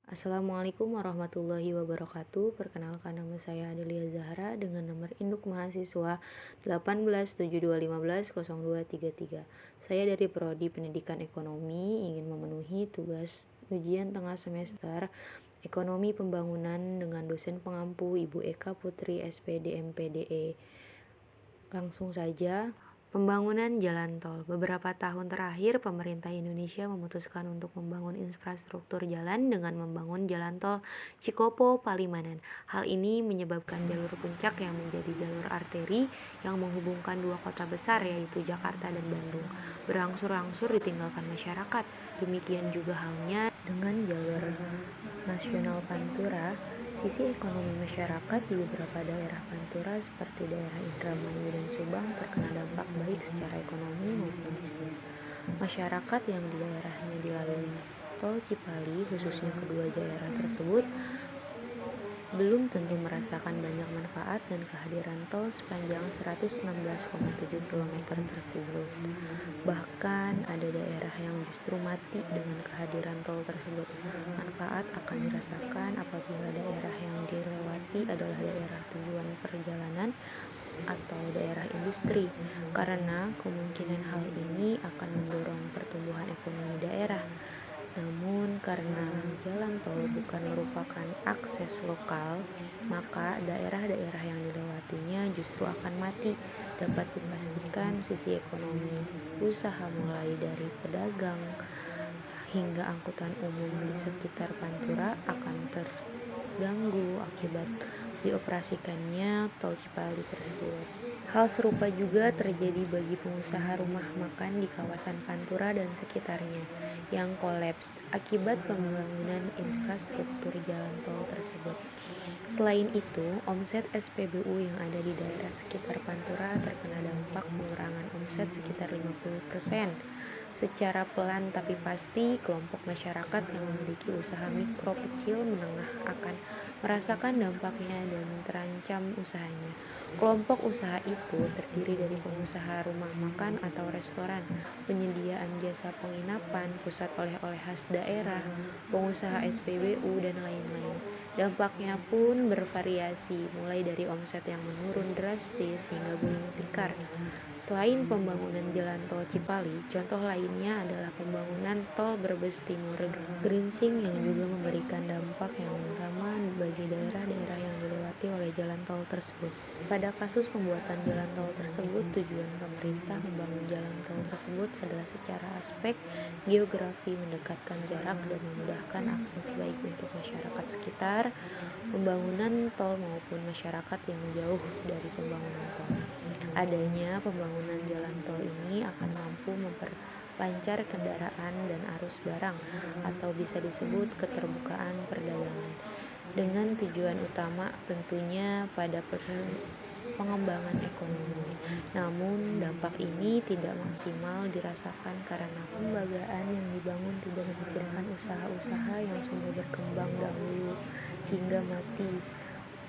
Assalamualaikum warahmatullahi wabarakatuh. Perkenalkan, nama saya Adelia Zahra dengan nomor induk mahasiswa 1872150233. Saya dari Prodi Pendidikan Ekonomi ingin memenuhi tugas ujian tengah semester Ekonomi Pembangunan dengan dosen pengampu Ibu Eka Putri SPD MPDE. Langsung saja. Pembangunan jalan tol. Beberapa tahun terakhir, pemerintah Indonesia memutuskan untuk membangun infrastruktur jalan dengan membangun jalan tol Cikopo-Palimanan. Hal ini menyebabkan jalur puncak yang menjadi jalur arteri yang menghubungkan dua kota besar yaitu Jakarta dan Bandung berangsur-angsur ditinggalkan masyarakat. Demikian juga halnya dengan jalur nasional Pantura. Sisi ekonomi masyarakat di beberapa daerah Pantura seperti daerah Indramayu dan Subang terkena dampak baik secara ekonomi maupun bisnis. Masyarakat yang di daerahnya dilalui tol Cipali, khususnya kedua daerah tersebut, belum tentu merasakan banyak manfaat dan kehadiran tol sepanjang 116,7 km tersebut. Bahkan ada daerah yang justru mati dengan kehadiran tol tersebut. Manfaat akan dirasakan apabila daerah yang dilewati adalah daerah tujuan perjalanan atau daerah industri, karena kemungkinan hal ini akan mendorong pertumbuhan ekonomi daerah. Namun karena jalan tol bukan merupakan akses lokal, maka daerah-daerah yang dilewatinya justru akan mati. Dapat dipastikan sisi ekonomi usaha mulai dari pedagang hingga angkutan umum di sekitar Pantura akan terganggu akibat dioperasikannya tol Cipali tersebut. Hal serupa juga terjadi bagi pengusaha rumah makan di kawasan Pantura dan sekitarnya yang kolaps akibat pembangunan infrastruktur jalan tol tersebut. Selain itu, omset SPBU yang ada di daerah sekitar Pantura terkena dampak pengurangan omset sekitar 50%. Secara pelan tapi pasti, kelompok masyarakat yang memiliki usaha mikro kecil menengah akan merasakan dampaknya dan terancam usahanya. Kelompok usaha itu terdiri dari pengusaha rumah makan atau restoran, penyediaan jasa penginapan, pusat oleh-oleh khas daerah, pengusaha SPBU, dan lain-lain. Dampaknya pun bervariasi, mulai dari omset yang menurun drastis hingga gulung tikar. Selain pembangunan jalan tol Cipali, contoh lainnya adalah pembangunan tol Brebes Timur Gringsing yang juga memberikan dampak yang sama bagi daerah-daerah yang dilewati oleh jalan tol tersebut. Pada kasus pembuatan jalan tol tersebut, tujuan pemerintah membangun jalan tol tersebut adalah secara aspek geografi mendekatkan jarak dan memudahkan akses baik untuk masyarakat sekitar pembangunan tol maupun masyarakat yang jauh dari pembangunan tol. Adanya pembangunan jalan tol ini akan mampu memperlancar kendaraan dan arus barang atau bisa disebut keterbukaan perdagangan dengan tujuan utama tentunya pada pengembangan ekonomi. Namun dampak ini tidak maksimal dirasakan karena kelembagaan yang dibangun tidak memikirkan usaha-usaha yang sudah berkembang dahulu hingga mati,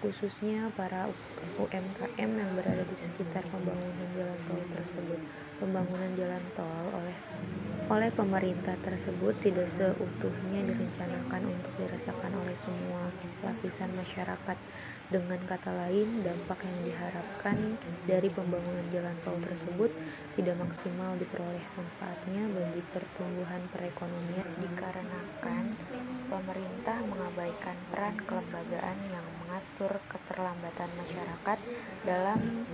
khususnya para UMKM yang berada di sekitar pembangunan jalan tol tersebut. Pembangunan jalan tol oleh pemerintah tersebut tidak seutuhnya direncanakan untuk dirasakan oleh semua lapisan masyarakat. Dengan kata lain, dampak yang diharapkan dari pembangunan jalan tol tersebut tidak maksimal diperoleh manfaatnya bagi pertumbuhan perekonomian dikarenakan pemerintah mengabaikan peran kelembagaan yang mengatur keterlambatan masyarakat dalam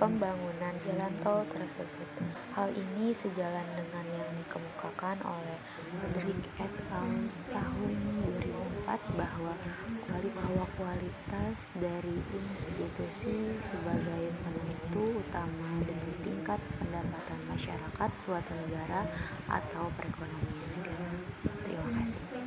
pembangunan jalan tol tersebut. Hal ini sejalan dengan yang dikemukakan oleh Rodrik et al. Tahun 2004 bahwa kualitas dari institusi sebagai penentu utama dari tingkat pendapatan masyarakat suatu negara atau perekonomian negara. Terima kasih.